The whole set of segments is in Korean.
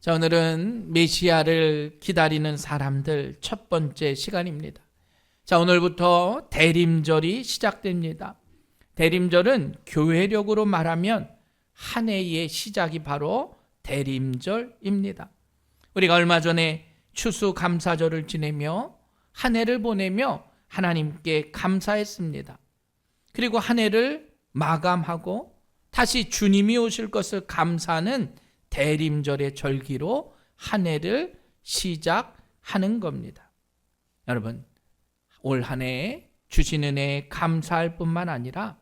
자, 오늘은 메시아를 기다리는 사람들 첫 번째 시간입니다. 자, 오늘부터 대림절이 시작됩니다. 대림절은 교회력으로 말하면 한 해의 시작이 바로 대림절입니다. 우리가 얼마 전에 추수감사절을 지내며 한 해를 보내며 하나님께 감사했습니다. 그리고 한 해를 마감하고 다시 주님이 오실 것을 감사하는 대림절의 절기로 한 해를 시작하는 겁니다. 여러분, 올 한 해 주신 은혜에 감사할 뿐만 아니라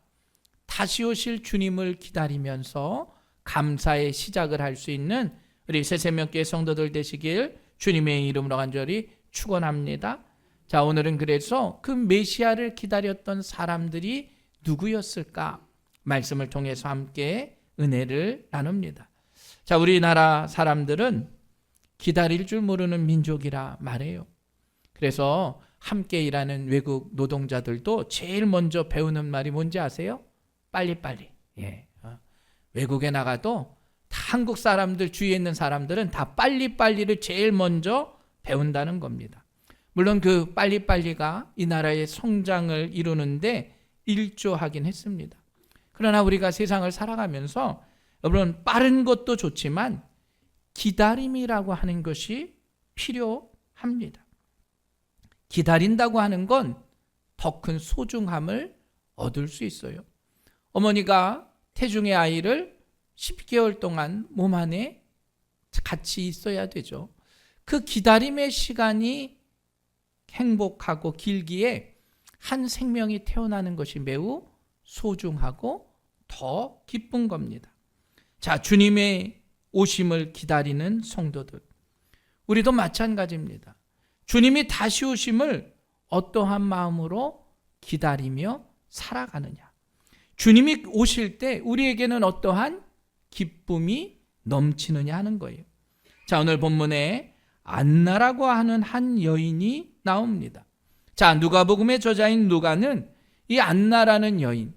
다시 오실 주님을 기다리면서 감사의 시작을 할 수 있는 우리 새세명교회 성도들 되시길 주님의 이름으로 간절히 축원합니다. 자, 오늘은 그래서 그 메시아를 기다렸던 사람들이 누구였을까? 말씀을 통해서 함께 은혜를 나눕니다. 자, 우리나라 사람들은 기다릴 줄 모르는 민족이라 말해요. 그래서 함께 일하는 외국 노동자들도 제일 먼저 배우는 말이 뭔지 아세요? 빨리빨리. 외국에 나가도 다 한국 사람들, 주위에 있는 사람들은 다 빨리빨리를 제일 먼저 배운다는 겁니다. 물론 그 빨리빨리가 이 나라의 성장을 이루는데 일조하긴 했습니다. 그러나 우리가 세상을 살아가면서 여러분, 빠른 것도 좋지만 기다림이라고 하는 것이 필요합니다. 기다린다고 하는 건 더 큰 소중함을 얻을 수 있어요. 어머니가 태중의 아이를 10개월 동안 몸 안에 같이 있어야 되죠. 그 기다림의 시간이 행복하고 길기에 한 생명이 태어나는 것이 매우 소중하고 더 기쁜 겁니다. 자, 주님의 오심을 기다리는 성도들, 우리도 마찬가지입니다. 주님이 다시 오심을 어떠한 마음으로 기다리며 살아가느냐. 주님이 오실 때 우리에게는 어떠한 기쁨이 넘치느냐 하는 거예요. 자, 오늘 본문에 안나라고 하는 한 여인이 나옵니다. 자, 누가복음의 저자인 누가는 이 안나라는 여인,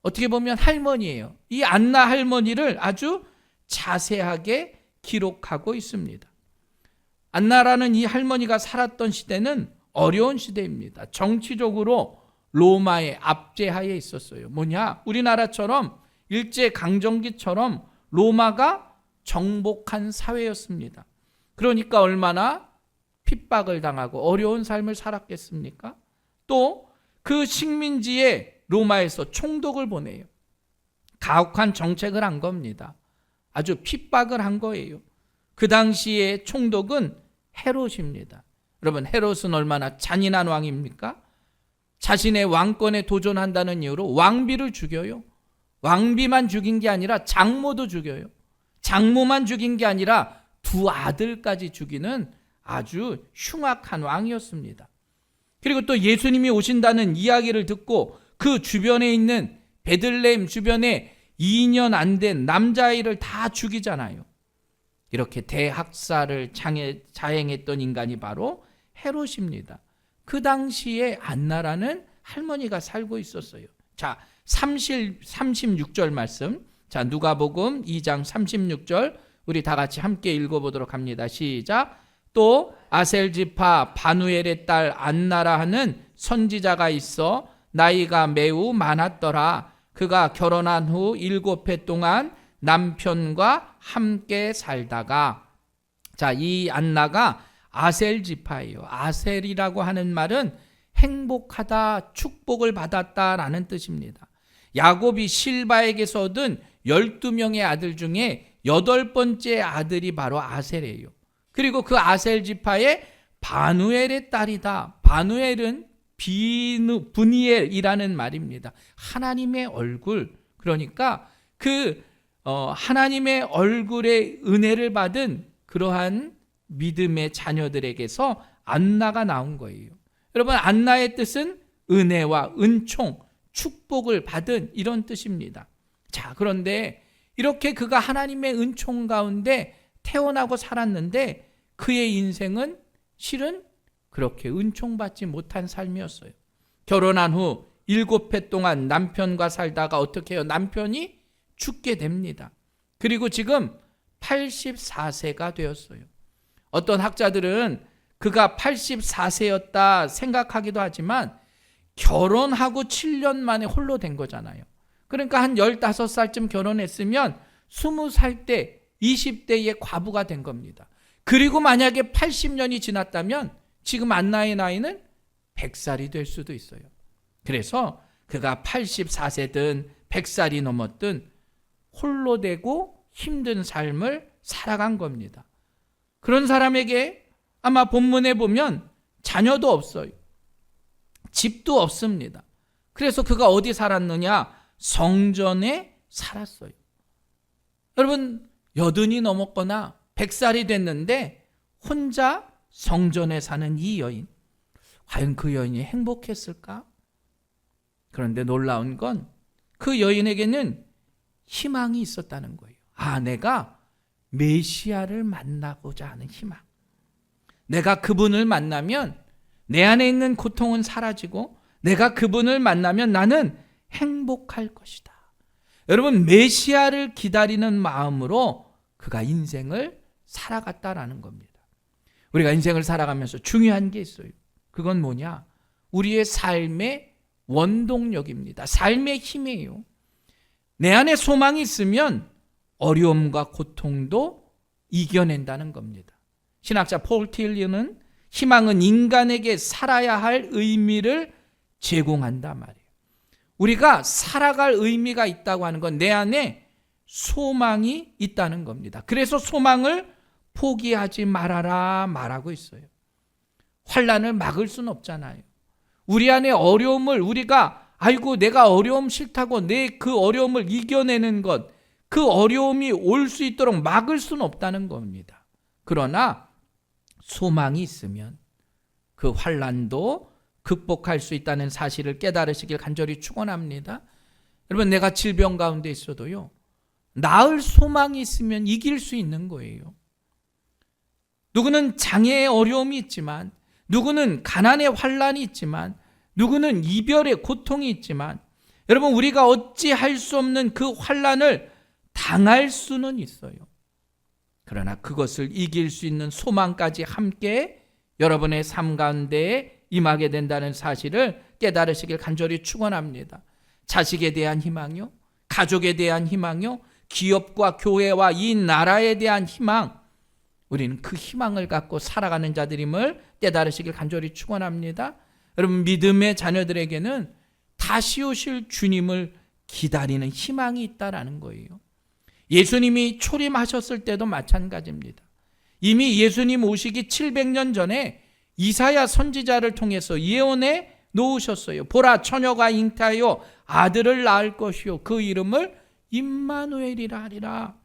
어떻게 보면 할머니예요. 이 안나 할머니를 아주 자세하게 기록하고 있습니다. 안나라는 이 할머니가 살았던 시대는 어려운 시대입니다. 정치적으로 로마의 압제하에 있었어요. 뭐냐? 우리나라처럼 일제강점기처럼 로마가 정복한 사회였습니다. 그러니까 얼마나 핍박을 당하고 어려운 삶을 살았겠습니까? 또 그 식민지에 로마에서 총독을 보내요. 가혹한 정책을 한 겁니다. 아주 핍박을 한 거예요. 그 당시에 총독은 헤롯입니다. 여러분, 헤롯은 얼마나 잔인한 왕입니까? 자신의 왕권에 도전한다는 이유로 왕비를 죽여요. 왕비만 죽인 게 아니라 장모도 죽여요. 장모만 죽인 게 아니라 두 아들까지 죽이는 아주 흉악한 왕이었습니다. 그리고 또 예수님이 오신다는 이야기를 듣고 그 주변에 있는 베들레헴 주변에 2년 안 된 남자아이를 다 죽이잖아요. 이렇게 대학살을 자행했던 인간이 바로 헤롯입니다. 그 당시에 안나라는 할머니가 살고 있었어요. 자, 36절 말씀. 자, 누가복음 2장 36절 우리 다 같이 함께 읽어보도록 합니다. 시작. 또 아셀 지파 바누엘의 딸 안나라 하는 선지자가 있어 나이가 매우 많았더라. 그가 결혼한 후 7해 동안 남편과 함께 살다가, 자, 이 안나가 아셀 지파예요. 아셀이라고 하는 말은 행복하다, 축복을 받았다라는 뜻입니다. 야곱이 실바에게서 얻은 12명의 아들 중에 8번째 아들이 바로 아셀이에요. 그리고 그 아셀 지파의 바누엘의 딸이다. 바누엘은 브니엘이라는 말입니다. 하나님의 얼굴. 그러니까 그 하나님의 얼굴의 은혜를 받은 그러한 믿음의 자녀들에게서 안나가 나온 거예요. 여러분, 안나의 뜻은 은혜와 은총, 축복을 받은 이런 뜻입니다. 자, 그런데 이렇게 그가 하나님의 은총 가운데 태어나고 살았는데 그의 인생은 실은 그렇게 은총받지 못한 삶이었어요. 결혼한 후 7해 동안 남편과 살다가 어떻게 해요? 남편이 죽게 됩니다. 그리고 지금 84세가 되었어요. 어떤 학자들은 그가 84세였다 생각하기도 하지만 결혼하고 7년 만에 홀로 된 거잖아요. 그러니까 한 15살쯤 결혼했으면 20살 때 20대의 과부가 된 겁니다. 그리고 만약에 80년이 지났다면 지금 안나의 나이는 100살이 될 수도 있어요. 그래서 그가 84세든 100살이 넘었든 홀로 되고 힘든 삶을 살아간 겁니다. 그런 사람에게 아마 본문에 보면 자녀도 없어요. 집도 없습니다. 그래서 그가 어디 살았느냐? 성전에 살았어요. 여러분, 80이 넘었거나 100살이 됐는데 혼자 성전에 사는 이 여인, 과연 그 여인이 행복했을까? 그런데 놀라운 건 그 여인에게는 희망이 있었다는 거예요. 내가 메시아를 만나고자 하는 희망. 내가 그분을 만나면 내 안에 있는 고통은 사라지고 내가 그분을 만나면 나는 행복할 것이다. 여러분, 메시아를 기다리는 마음으로 그가 인생을 살아갔다라는 겁니다. 우리가 인생을 살아가면서 중요한 게 있어요. 그건 뭐냐? 우리의 삶의 원동력입니다. 삶의 힘이에요. 내 안에 소망이 있으면 어려움과 고통도 이겨낸다는 겁니다. 신학자 폴 틸리는 희망은 인간에게 살아야 할 의미를 제공한다 말이에요. 우리가 살아갈 의미가 있다고 하는 건 내 안에 소망이 있다는 겁니다. 그래서 소망을 포기하지 말아라 말하고 있어요. 환난을 막을 수는 없잖아요. 우리 안에 어려움을 우리가 내가 어려움 싫다고 내 그 어려움을 이겨내는 것, 그 어려움이 올 수 있도록 막을 수는 없다는 겁니다. 그러나 소망이 있으면 그 환난도 극복할 수 있다는 사실을 깨달으시길 간절히 축원합니다. 여러분, 내가 질병 가운데 있어도요, 나을 소망이 있으면 이길 수 있는 거예요. 누구는 장애의 어려움이 있지만, 누구는 가난의 환난이 있지만, 누구는 이별의 고통이 있지만, 여러분, 우리가 어찌할 수 없는 그 환난을 당할 수는 있어요. 그러나 그것을 이길 수 있는 소망까지 함께 여러분의 삶 가운데 임하게 된다는 사실을 깨달으시길 간절히 축원합니다. 자식에 대한 희망이요, 가족에 대한 희망이요, 기업과 교회와 이 나라에 대한 희망, 우리는 그 희망을 갖고 살아가는 자들임을 깨달으시길 간절히 축원합니다. 여러분, 믿음의 자녀들에게는 다시 오실 주님을 기다리는 희망이 있다라는 거예요. 예수님이 초림하셨을 때도 마찬가지입니다. 이미 예수님 오시기 700년 전에 이사야 선지자를 통해서 예언해 놓으셨어요. 보라, 처녀가 잉태하여 아들을 낳을 것이요 그 이름을 임마누엘이라 하리라.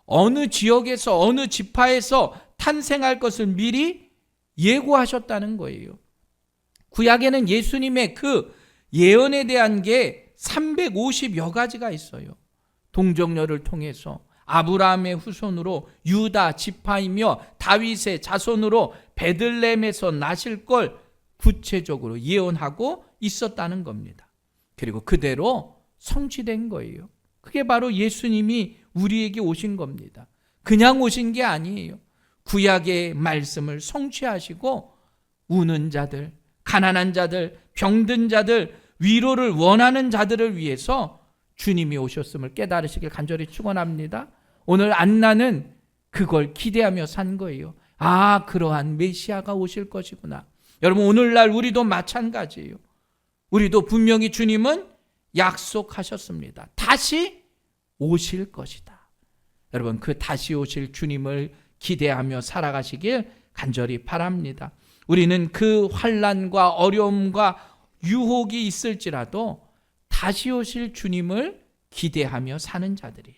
어느 지역에서 어느 지파에서 탄생할 것을 미리 예고하셨다는 거예요. 구약에는 예수님의 그 예언에 대한 게 350여 가지가 있어요. 동정녀를 통해서 아브라함의 후손으로 유다 지파이며 다윗의 자손으로 베들레헴에서 나실 걸 구체적으로 예언하고 있었다는 겁니다. 그리고 그대로 성취된 거예요. 그게 바로 예수님이 우리에게 오신 겁니다. 그냥 오신 게 아니에요. 구약의 말씀을 성취하시고 우는 자들, 가난한 자들, 병든 자들, 위로를 원하는 자들을 위해서 주님이 오셨음을 깨달으시길 간절히 축원합니다. 오늘 안나는 그걸 기대하며 산 거예요. 그러한 메시아가 오실 것이구나. 여러분, 오늘날 우리도 마찬가지예요. 우리도 분명히 주님은 약속하셨습니다. 다시 오실 것이다. 여러분, 그 다시 오실 주님을 기대하며 살아가시길 간절히 바랍니다. 우리는 그 환난과 어려움과 유혹이 있을지라도 다시 오실 주님을 기대하며 사는 자들이에요.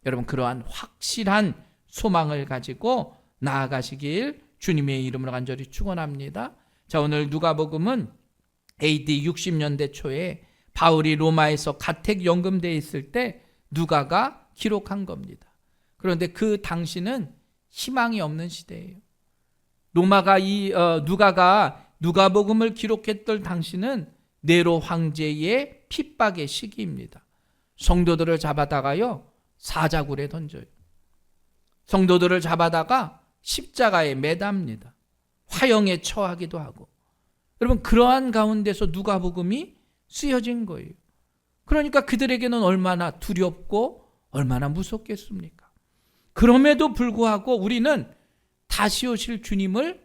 여러분, 그러한 확실한 소망을 가지고 나아가시길 주님의 이름으로 간절히 축원합니다. 자, 오늘 누가복음은 AD 60년대 초에 바울이 로마에서 가택 연금되어 있을 때 누가가 기록한 겁니다. 그런데 그 당시는 희망이 없는 시대예요. 누가가 누가복음을 기록했던 당시는 네로 황제의 핍박의 시기입니다. 성도들을 잡아다가요 사자굴에 던져요. 성도들을 잡아다가 십자가에 매답니다. 화형에 처하기도 하고. 여러분, 그러한 가운데서 누가복음이 쓰여진 거예요. 그러니까 그들에게는 얼마나 두렵고 얼마나 무섭겠습니까? 그럼에도 불구하고 우리는 다시 오실 주님을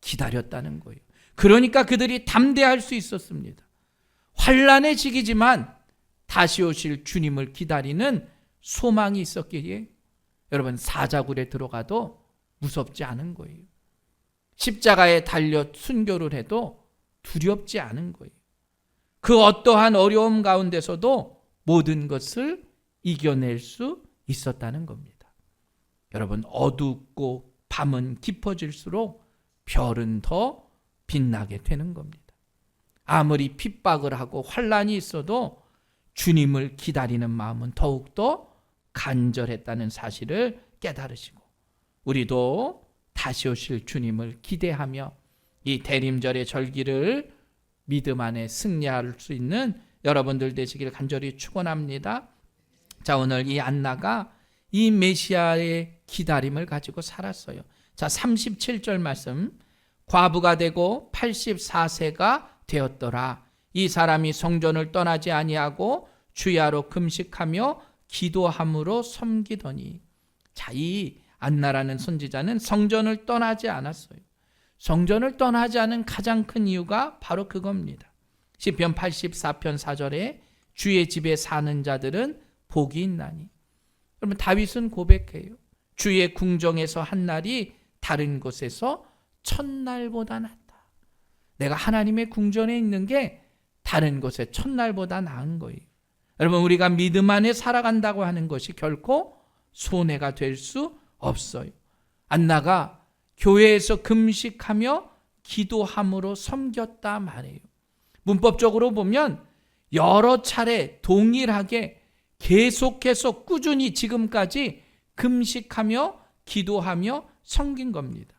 기다렸다는 거예요. 그러니까 그들이 담대할 수 있었습니다. 환난의 시기지만 다시 오실 주님을 기다리는 소망이 있었기에 여러분, 사자굴에 들어가도 무섭지 않은 거예요. 십자가에 달려 순교를 해도 두렵지 않은 거예요. 그 어떠한 어려움 가운데서도 모든 것을 이겨낼 수 있었다는 겁니다. 여러분, 어둡고 밤은 깊어질수록 별은 더 빛나게 되는 겁니다. 아무리 핍박을 하고 환난이 있어도 주님을 기다리는 마음은 더욱더 간절했다는 사실을 깨달으시고, 우리도 다시 오실 주님을 기대하며 이 대림절의 절기를 믿음 안에 승리할 수 있는 여러분들 되시길 간절히 축원합니다. 자, 오늘 이 안나가 이 메시아의 기다림을 가지고 살았어요. 자, 37절 말씀. 과부가 되고 84세가 되었더라. 이 사람이 성전을 떠나지 아니하고 주야로 금식하며 기도함으로 섬기더니. 자, 이 안나라는 선지자는 성전을 떠나지 않았어요. 성전을 떠나지 않은 가장 큰 이유가 바로 그겁니다. 시편 84편 4절에 주의 집에 사는 자들은 복이 있나니. 그러면 다윗은 고백해요. 주의 궁정에서 한 날이 다른 곳에서 첫날보다 낫다. 내가 하나님의 궁전에 있는 게 다른 곳에 첫날보다 나은 거예요. 여러분, 우리가 믿음 안에 살아간다고 하는 것이 결코 손해가 될 수 없어요. 안나가 교회에서 금식하며 기도함으로 섬겼다 말해요. 문법적으로 보면 여러 차례 동일하게 계속해서 꾸준히 지금까지 금식하며 기도하며 섬긴 겁니다.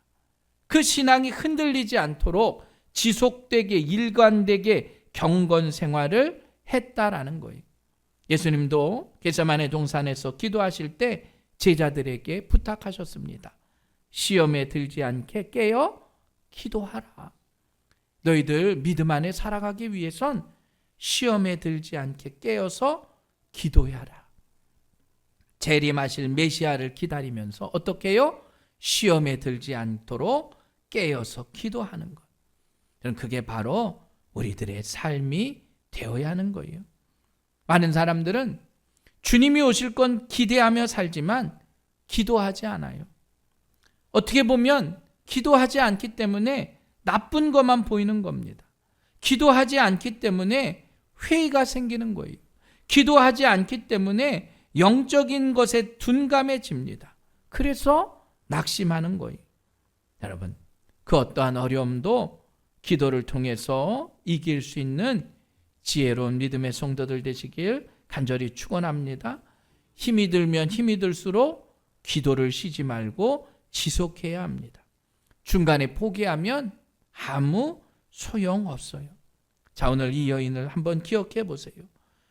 그 신앙이 흔들리지 않도록 지속되게 일관되게 경건 생활을 했다라는 거예요. 예수님도 겟세마네 동산에서 기도하실 때 제자들에게 부탁하셨습니다. 시험에 들지 않게 깨어 기도하라. 너희들 믿음 안에 살아가기 위해선 시험에 들지 않게 깨어서 기도하라. 재림하실 메시아를 기다리면서 어떻게 해요? 시험에 들지 않도록 깨어서 기도하는 것. 저는 그게 바로 우리들의 삶이 되어야 하는 거예요. 많은 사람들은 주님이 오실 건 기대하며 살지만 기도하지 않아요. 어떻게 보면 기도하지 않기 때문에 나쁜 것만 보이는 겁니다. 기도하지 않기 때문에 회의가 생기는 거예요. 기도하지 않기 때문에 영적인 것에 둔감해집니다. 그래서 낙심하는 거예요. 여러분, 그 어떠한 어려움도 기도를 통해서 이길 수 있는 지혜로운 믿음의 성도들 되시길 간절히 축원합니다. 힘이 들면 힘이 들수록 기도를 쉬지 말고 지속해야 합니다. 중간에 포기하면 아무 소용없어요. 자, 오늘 이 여인을 한번 기억해 보세요.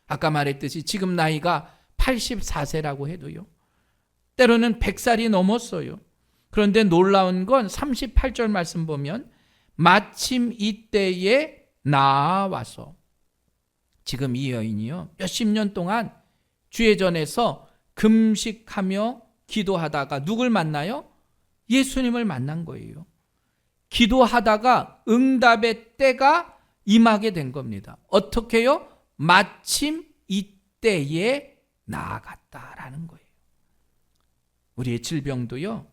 아까 말했듯이 지금 나이가 84세라고 해도요, 때로는 100살이 넘었어요. 그런데 놀라운 건 38절 말씀 보면 마침 이때에 나와서, 지금 이 여인이요, 몇십 년 동안 주회전에서 금식하며 기도하다가 누굴 만나요? 예수님을 만난 거예요. 기도하다가 응답의 때가 임하게 된 겁니다. 어떻게요? 마침 이때에 나아갔다라는 거예요. 우리의 질병도요,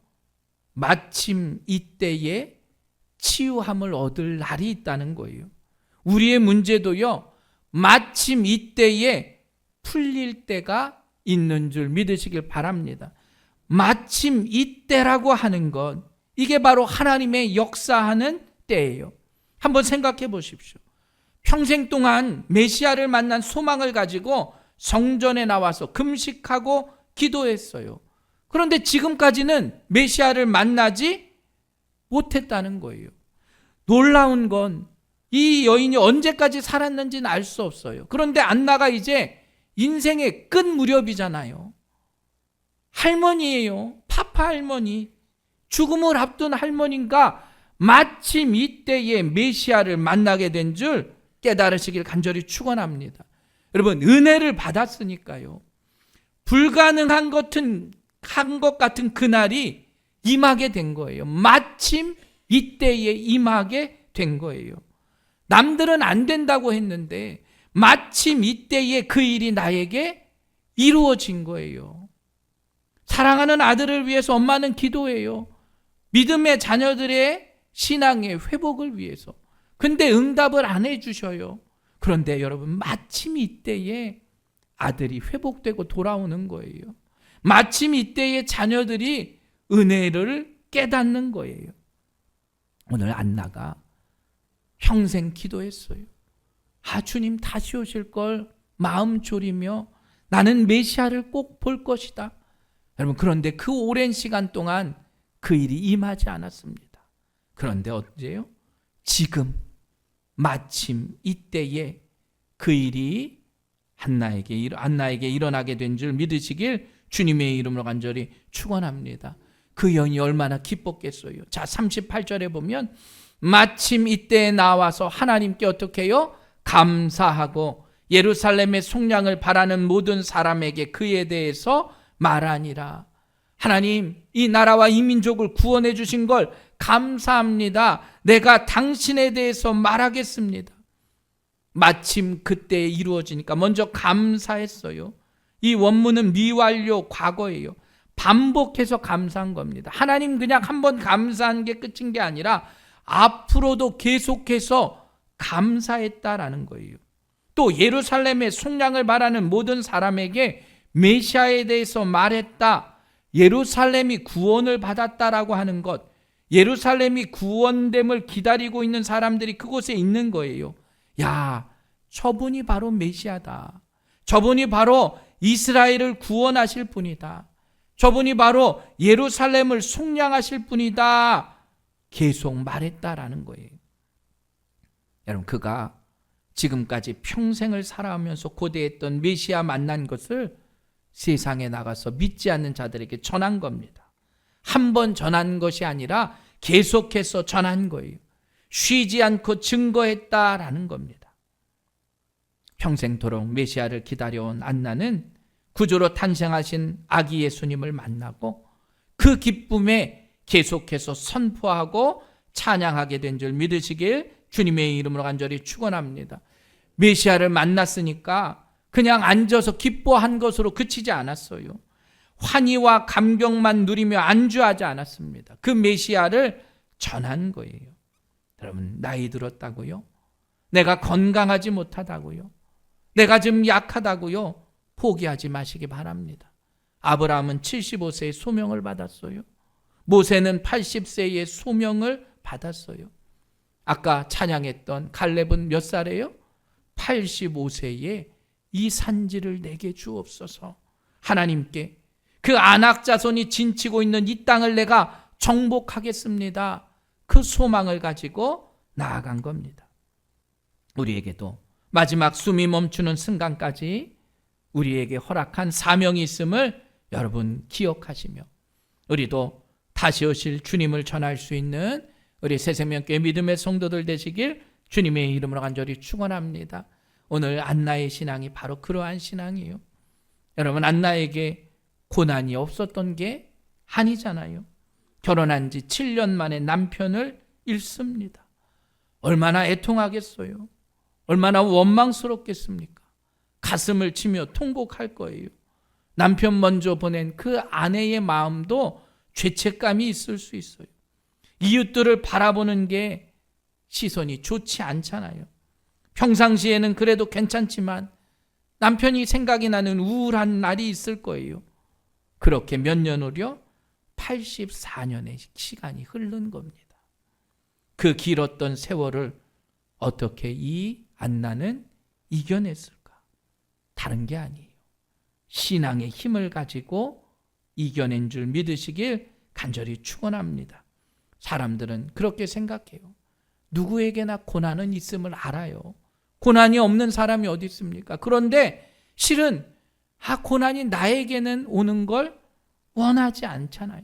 마침 이때에 치유함을 얻을 날이 있다는 거예요. 우리의 문제도요, 마침 이때에 풀릴 때가 있는 줄 믿으시길 바랍니다. 마침 이때라고 하는 것, 이게 바로 하나님의 역사하는 때예요. 한번 생각해 보십시오. 평생 동안 메시아를 만난 소망을 가지고 성전에 나와서 금식하고 기도했어요. 그런데 지금까지는 메시아를 만나지 못했다는 거예요. 놀라운 건 이 여인이 언제까지 살았는지는 알 수 없어요. 그런데 안나가 이제 인생의 끝 무렵이잖아요. 할머니예요. 파파 할머니, 죽음을 앞둔 할머니가 마침 이때에 메시아를 만나게 된 줄 깨달으시길 간절히 축원합니다. 여러분, 은혜를 받았으니까요. 불가능한 것 같은 그날이 임하게 된 거예요. 마침 이때에 임하게 된 거예요. 남들은 안 된다고 했는데 마침 이때에 그 일이 나에게 이루어진 거예요. 사랑하는 아들을 위해서 엄마는 기도해요. 믿음의 자녀들의 신앙의 회복을 위해서. 근데 응답을 안 해주셔요. 그런데 여러분, 마침 이때에 아들이 회복되고 돌아오는 거예요. 마침 이때에 자녀들이 은혜를 깨닫는 거예요. 오늘 안나가 평생 기도했어요. 주님 다시 오실 걸 마음 졸이며 나는 메시아를 꼭 볼 것이다. 여러분, 그런데 그 오랜 시간 동안 그 일이 임하지 않았습니다. 그런데 어째요? 지금 마침 이때에 그 일이 안나에게 일어나게 된 줄 믿으시길 주님의 이름으로 간절히 축원합니다. 그 영이 얼마나 기뻤겠어요. 자, 38절에 보면 마침 이때에 나와서 하나님께 어떻게 해요? 감사하고 예루살렘의 속량을 바라는 모든 사람에게 그에 대해서 말하니라. 하나님, 이 나라와 이 민족을 구원해 주신 걸 감사합니다. 내가 당신에 대해서 말하겠습니다. 마침 그때 이루어지니까 먼저 감사했어요. 이 원문은 미완료 과거예요. 반복해서 감사한 겁니다. 하나님 그냥 한번 감사한 게 끝인 게 아니라 앞으로도 계속해서 감사했다라는 거예요. 또 예루살렘의 속량을 바라는 모든 사람에게 메시아에 대해서 말했다. 예루살렘이 구원을 받았다라고 하는 것, 예루살렘이 구원됨을 기다리고 있는 사람들이 그곳에 있는 거예요. 야, 저분이 바로 메시아다. 저분이 바로 이스라엘을 구원하실 분이다. 저분이 바로 예루살렘을 속량하실 분이다. 계속 말했다라는 거예요. 여러분, 그가 지금까지 평생을 살아오면서 고대했던 메시아 만난 것을 세상에 나가서 믿지 않는 자들에게 전한 겁니다. 한 번 전한 것이 아니라 계속해서 전한 거예요. 쉬지 않고 증거했다라는 겁니다. 평생토록 메시아를 기다려온 안나는 구주로 탄생하신 아기 예수님을 만나고 그 기쁨에 계속해서 선포하고 찬양하게 된 줄 믿으시길 주님의 이름으로 간절히 축원합니다. 메시아를 만났으니까 그냥 앉아서 기뻐한 것으로 그치지 않았어요. 환희와 감격만 누리며 안주하지 않았습니다. 그 메시아를 전한 거예요. 여러분, 나이 들었다고요? 내가 건강하지 못하다고요? 내가 좀 약하다고요? 포기하지 마시기 바랍니다. 아브라함은 75세의 소명을 받았어요. 모세는 80세의 소명을 받았어요. 아까 찬양했던 갈렙은 몇 살이에요? 85세에 이 산지를 내게 주옵소서. 하나님께 그 안악 자손이 진치고 있는 이 땅을 내가 정복하겠습니다. 그 소망을 가지고 나아간 겁니다. 우리에게도 마지막 숨이 멈추는 순간까지 우리에게 허락한 사명이 있음을 여러분 기억하시며 우리도 다시 오실 주님을 전할 수 있는 우리 새생명교회 믿음의 성도들 되시길 주님의 이름으로 간절히 축원합니다. 오늘 안나의 신앙이 바로 그러한 신앙이에요. 여러분, 안나에게 고난이 없었던 게 아니잖아요. 결혼한 지 7년 만에 남편을 잃습니다. 얼마나 애통하겠어요. 얼마나 원망스럽겠습니까? 가슴을 치며 통곡할 거예요. 남편 먼저 보낸 그 아내의 마음도 죄책감이 있을 수 있어요. 이웃들을 바라보는 게 시선이 좋지 않잖아요. 평상시에는 그래도 괜찮지만 남편이 생각이 나는 우울한 날이 있을 거예요. 그렇게 몇 년 후려 84년의 시간이 흐른 겁니다. 그 길었던 세월을 어떻게 이 안나는 이겨냈을까? 다른 게 아니에요. 신앙의 힘을 가지고 이겨낸 줄 믿으시길 간절히 축원합니다. 사람들은 그렇게 생각해요. 누구에게나 고난은 있음을 알아요. 고난이 없는 사람이 어디 있습니까? 그런데 실은 고난이 나에게는 오는 걸 원하지 않잖아요.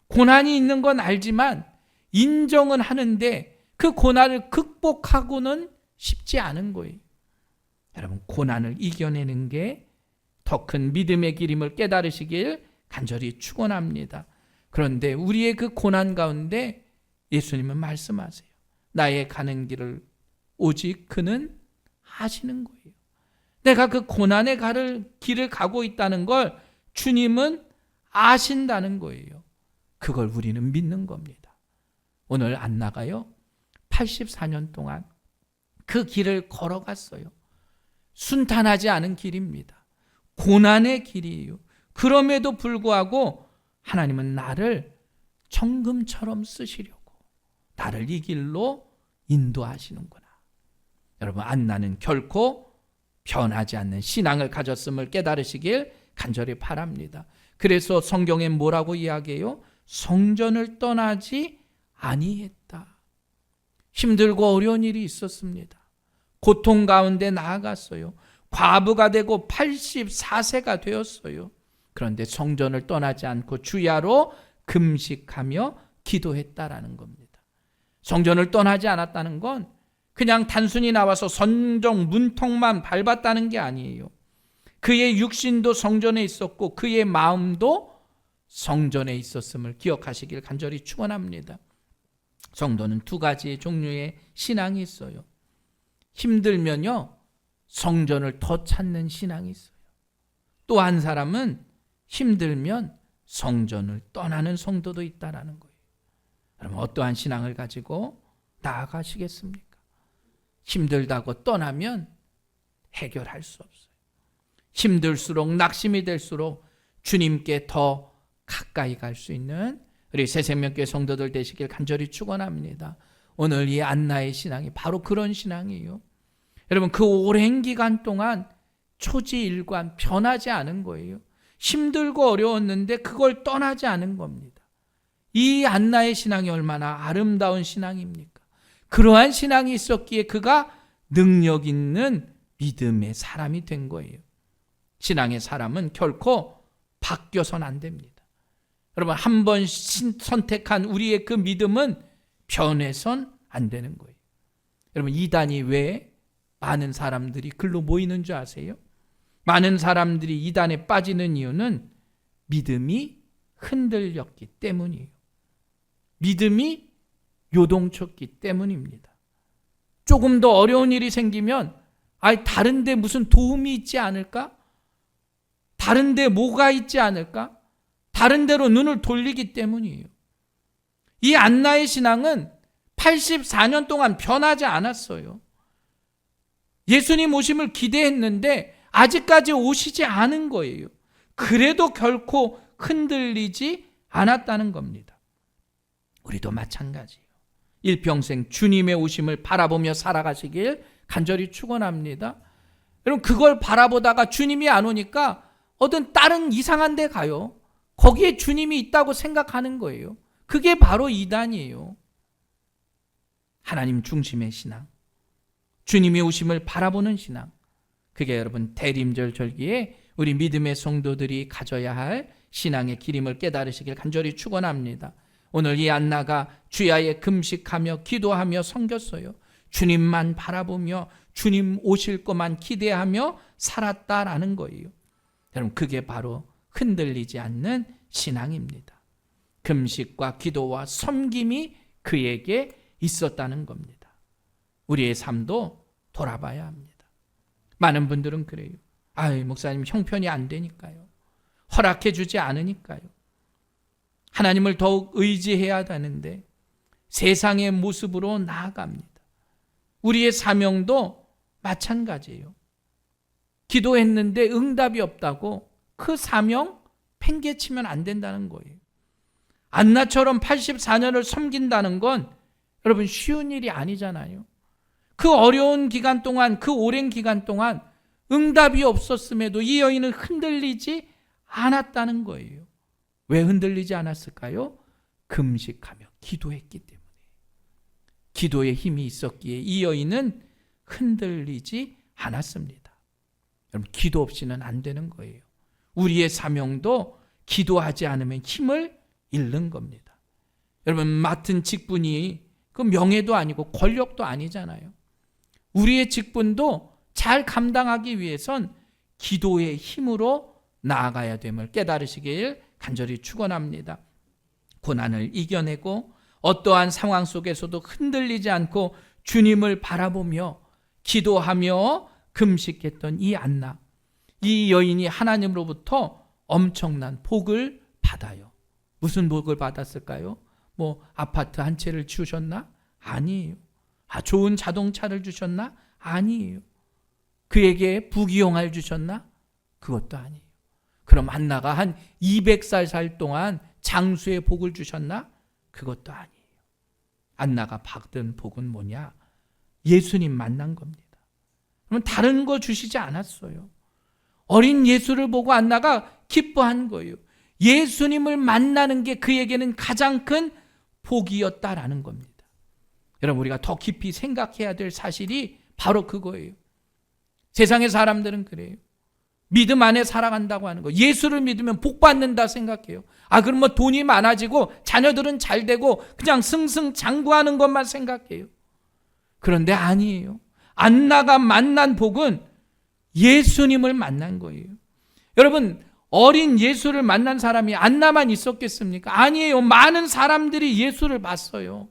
고난이 있는 건 알지만 인정은 하는데 그 고난을 극복하고는 쉽지 않은 거예요. 여러분, 고난을 이겨내는 게 더 큰 믿음의 길임을 깨달으시길 간절히 축원합니다. 그런데 우리의 그 고난 가운데 예수님은 말씀하세요. 나의 가는 길을 오직 그는 아시는 거예요. 내가 그 고난의 길을 가고 있다는 걸 주님은 아신다는 거예요. 그걸 우리는 믿는 겁니다. 오늘 안나가요 84년 동안 그 길을 걸어갔어요. 순탄하지 않은 길입니다. 고난의 길이에요. 그럼에도 불구하고 하나님은 나를 정금처럼 쓰시려고 나를 이 길로 인도하시는구나. 여러분, 안나는 결코 변하지 않는 신앙을 가졌음을 깨달으시길 간절히 바랍니다. 그래서 성경에 뭐라고 이야기해요? 성전을 떠나지 아니했다. 힘들고 어려운 일이 있었습니다. 고통 가운데 나아갔어요. 과부가 되고 84세가 되었어요. 그런데 성전을 떠나지 않고 주야로 금식하며 기도했다라는 겁니다. 성전을 떠나지 않았다는 건 그냥 단순히 나와서 성전 문턱만 밟았다는 게 아니에요. 그의 육신도 성전에 있었고 그의 마음도 성전에 있었음을 기억하시길 간절히 축원합니다. 성도는 두 가지의 종류의 신앙이 있어요. 힘들면요, 성전을 더 찾는 신앙이 있어요. 또 한 사람은 힘들면 성전을 떠나는 성도도 있다라는 거예요. 그럼 어떠한 신앙을 가지고 나아가시겠습니까? 힘들다고 떠나면 해결할 수 없어요. 힘들수록 낙심이 될수록 주님께 더 가까이 갈 수 있는 우리 새생명교회 성도들 되시길 간절히 축원합니다. 오늘 이 안나의 신앙이 바로 그런 신앙이에요. 여러분, 그 오랜 기간 동안 초지일관 변하지 않은 거예요. 힘들고 어려웠는데 그걸 떠나지 않은 겁니다. 이 안나의 신앙이 얼마나 아름다운 신앙입니까? 그러한 신앙이 있었기에 그가 능력 있는 믿음의 사람이 된 거예요. 신앙의 사람은 결코 바뀌어서는 안 됩니다. 여러분, 한 번 선택한 우리의 그 믿음은 변해선 안 되는 거예요. 여러분, 이단이 왜 많은 사람들이 글로 모이는 줄 아세요? 많은 사람들이 이단에 빠지는 이유는 믿음이 흔들렸기 때문이에요. 믿음이 요동쳤기 때문입니다. 조금 더 어려운 일이 생기면 다른 데 무슨 도움이 있지 않을까? 다른 데 뭐가 있지 않을까? 다른 데로 눈을 돌리기 때문이에요. 이 안나의 신앙은 84년 동안 변하지 않았어요. 예수님 오심을 기대했는데 아직까지 오시지 않은 거예요. 그래도 결코 흔들리지 않았다는 겁니다. 우리도 마찬가지예요. 일평생 주님의 오심을 바라보며 살아가시길 간절히 축원합니다. 여러분, 그걸 바라보다가 주님이 안 오니까 어떤 다른 이상한 데 가요. 거기에 주님이 있다고 생각하는 거예요. 그게 바로 이단이에요. 하나님 중심의 신앙, 주님의 오심을 바라보는 신앙, 그게 여러분 대림절 절기에 우리 믿음의 성도들이 가져야 할 신앙의 길임을 깨달으시길 간절히 축원합니다. 오늘 이 안나가 주야에 금식하며 기도하며 섬겼어요. 주님만 바라보며 주님 오실 것만 기대하며 살았다라는 거예요. 여러분, 그게 바로 흔들리지 않는 신앙입니다. 금식과 기도와 섬김이 그에게 있었다는 겁니다. 우리의 삶도 돌아봐야 합니다. 많은 분들은 그래요. 목사님 형편이 안 되니까요. 허락해 주지 않으니까요. 하나님을 더욱 의지해야 되는데 세상의 모습으로 나아갑니다. 우리의 사명도 마찬가지예요. 기도했는데 응답이 없다고 그 사명 팽개치면 안 된다는 거예요. 안나처럼 84년을 섬긴다는 건 여러분 쉬운 일이 아니잖아요. 그 어려운 기간 동안, 그 오랜 기간 동안 응답이 없었음에도 이 여인은 흔들리지 않았다는 거예요. 왜 흔들리지 않았을까요? 금식하며 기도했기 때문에. 기도의 힘이 있었기에 이 여인은 흔들리지 않았습니다. 여러분, 기도 없이는 안 되는 거예요. 우리의 사명도 기도하지 않으면 힘을 잃는 겁니다. 여러분, 맡은 직분이 그 명예도 아니고 권력도 아니잖아요. 우리의 직분도 잘 감당하기 위해선 기도의 힘으로 나아가야 됨을 깨달으시길 간절히 축원합니다. 고난을 이겨내고 어떠한 상황 속에서도 흔들리지 않고 주님을 바라보며 기도하며 금식했던 이 안나, 이 여인이 하나님으로부터 엄청난 복을 받아요. 무슨 복을 받았을까요? 뭐 아파트 한 채를 주셨나? 아니에요. 좋은 자동차를 주셨나? 아니에요. 그에게 부귀영화를 주셨나? 그것도 아니에요. 그럼 안나가 한 200살 살 동안 장수의 복을 주셨나? 그것도 아니에요. 안나가 받은 복은 뭐냐? 예수님 만난 겁니다. 그러면 다른 거 주시지 않았어요. 어린 예수를 보고 안나가 기뻐한 거예요. 예수님을 만나는 게 그에게는 가장 큰 복이었다라는 겁니다. 여러분, 우리가 더 깊이 생각해야 될 사실이 바로 그거예요. 세상의 사람들은 그래요. 믿음 안에 살아간다고 하는 거, 예수를 믿으면 복 받는다 생각해요. 그럼 뭐 돈이 많아지고 자녀들은 잘 되고 그냥 승승장구하는 것만 생각해요. 그런데 아니에요. 안나가 만난 복은 예수님을 만난 거예요. 여러분, 어린 예수를 만난 사람이 안나만 있었겠습니까? 아니에요. 많은 사람들이 예수를 봤어요.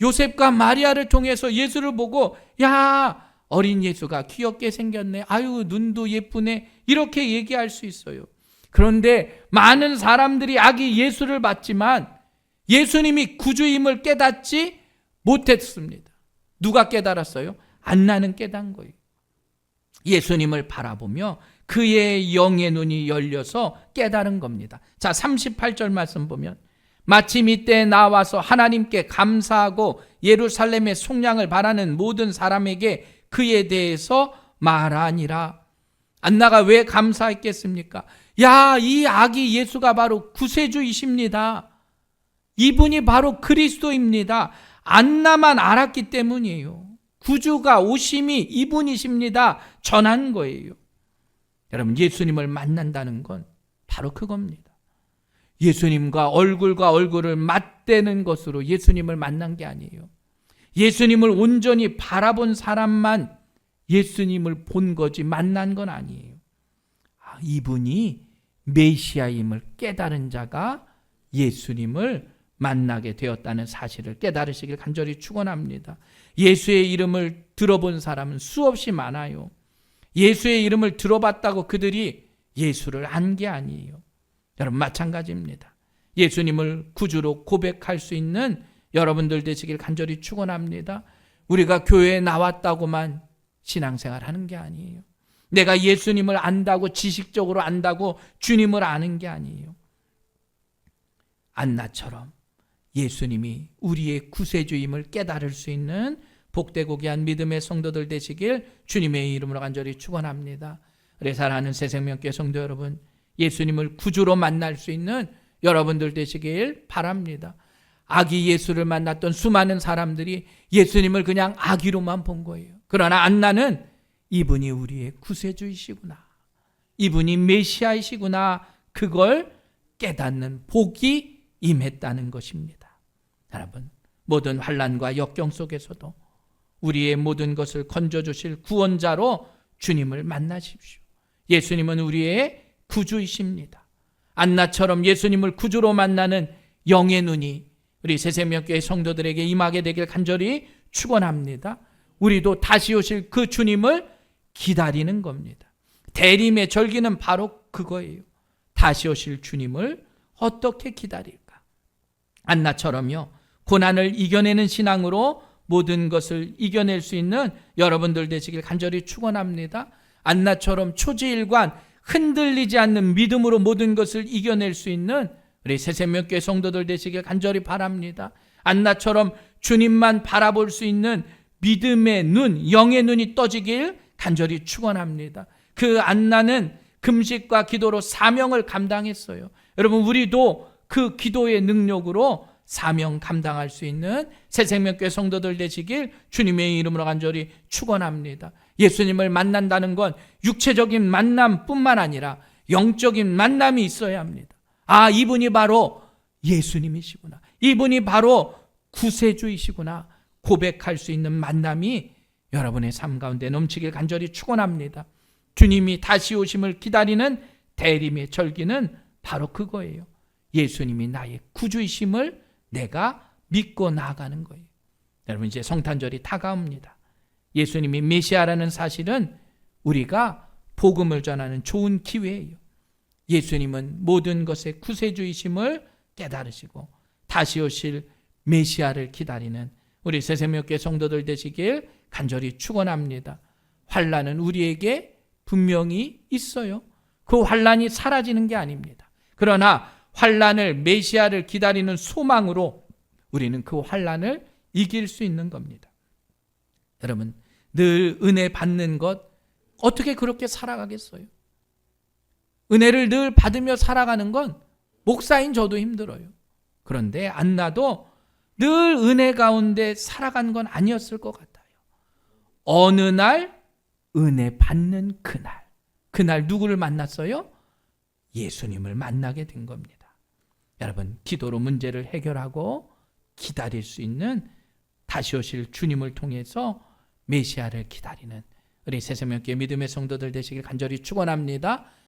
요셉과 마리아를 통해서 예수를 보고, 야, 어린 예수가 귀엽게 생겼네. 아유, 눈도 예쁘네. 이렇게 얘기할 수 있어요. 그런데 많은 사람들이 아기 예수를 봤지만 예수님이 구주임을 깨닫지 못했습니다. 누가 깨달았어요? 안나는 깨달은 거예요. 예수님을 바라보며 그의 영의 눈이 열려서 깨달은 겁니다. 자, 38절 말씀 보면, 마침 이때 나와서 하나님께 감사하고 예루살렘의 속량을 바라는 모든 사람에게 그에 대해서 말하니라. 안나가 왜 감사했겠습니까? 야, 이 아기 예수가 바로 구세주이십니다. 이분이 바로 그리스도입니다. 안나만 알았기 때문이에요. 구주가 오심이 이분이십니다. 전한 거예요. 여러분, 예수님을 만난다는 건 바로 그겁니다. 예수님과 얼굴을 맞대는 것으로 예수님을 만난 게 아니에요. 예수님을 온전히 바라본 사람만 예수님을 본 거지 만난 건 아니에요. 이분이 메시아임을 깨달은 자가 예수님을 만나게 되었다는 사실을 깨달으시길 간절히 축원합니다. 예수의 이름을 들어본 사람은 수없이 많아요. 예수의 이름을 들어봤다고 그들이 예수를 안 게 아니에요. 여러분, 마찬가지입니다. 예수님을 구주로 고백할 수 있는 여러분들 되시길 간절히 축원합니다. 우리가 교회에 나왔다고만 신앙생활 하는 게 아니에요. 내가 예수님을 안다고, 지식적으로 안다고 주님을 아는 게 아니에요. 안나처럼 예수님이 우리의 구세주임을 깨달을 수 있는 복되고 귀한 믿음의 성도들 되시길 주님의 이름으로 간절히 축원합니다. 우리 사랑하는 새생명교회 성도 여러분, 예수님을 구주로 만날 수 있는 여러분들 되시길 바랍니다. 아기 예수를 만났던 수많은 사람들이 예수님을 그냥 아기로만 본 거예요. 그러나 안나는 이분이 우리의 구세주이시구나, 이분이 메시아이시구나, 그걸 깨닫는 복이 임했다는 것입니다. 여러분, 모든 환난과 역경 속에서도 우리의 모든 것을 건져주실 구원자로 주님을 만나십시오. 예수님은 우리의 구주이십니다. 안나처럼 예수님을 구주로 만나는 영의 눈이 우리 새생명교회 성도들에게 임하게 되길 간절히 축원합니다. 우리도 다시 오실 그 주님을 기다리는 겁니다. 대림의 절기는 바로 그거예요. 다시 오실 주님을 어떻게 기다릴까? 안나처럼요, 고난을 이겨내는 신앙으로 모든 것을 이겨낼 수 있는 여러분들 되시길 간절히 축원합니다. 안나처럼 초지일관 흔들리지 않는 믿음으로 모든 것을 이겨낼 수 있는 우리 새생명교회 성도들 되시길 간절히 바랍니다. 안나처럼 주님만 바라볼 수 있는 믿음의 눈, 영의 눈이 떠지길 간절히 축원합니다. 그 안나는 금식과 기도로 사명을 감당했어요. 여러분, 우리도 그 기도의 능력으로 사명 감당할 수 있는 새생명교회 성도들 되시길 주님의 이름으로 간절히 축원합니다. 예수님을 만난다는 건 육체적인 만남뿐만 아니라 영적인 만남이 있어야 합니다. 아, 이분이 바로 예수님이시구나. 이분이 바로 구세주이시구나. 고백할 수 있는 만남이 여러분의 삶 가운데 넘치길 간절히 축원합니다. 주님이 다시 오심을 기다리는 대림의 절기는 바로 그거예요. 예수님이 나의 구주이심을 내가 믿고 나아가는 거예요. 여러분, 이제 성탄절이 다가옵니다. 예수님이 메시아라는 사실은 우리가 복음을 전하는 좋은 기회예요. 예수님은 모든 것의 구세주이심을 깨달으시고 다시 오실 메시아를 기다리는 우리 새새벽교회 성도들 되시길 간절히 축원합니다. 환난은 우리에게 분명히 있어요. 그 환난이 사라지는 게 아닙니다. 그러나 환난을, 메시아를 기다리는 소망으로 우리는 그 환난을 이길 수 있는 겁니다. 여러분, 늘 은혜 받는 것 어떻게 그렇게 살아가겠어요? 은혜를 늘 받으며 살아가는 건 목사인 저도 힘들어요. 그런데 안나도 늘 은혜 가운데 살아간 건 아니었을 것 같아요. 어느 날 은혜 받는 그날 누구를 만났어요? 예수님을 만나게 된 겁니다. 여러분, 기도로 문제를 해결하고 기다릴 수 있는 다시 오실 주님을 통해서 메시아를 기다리는 우리 새새벽교회 믿음의 성도들 되시길 간절히 축원합니다.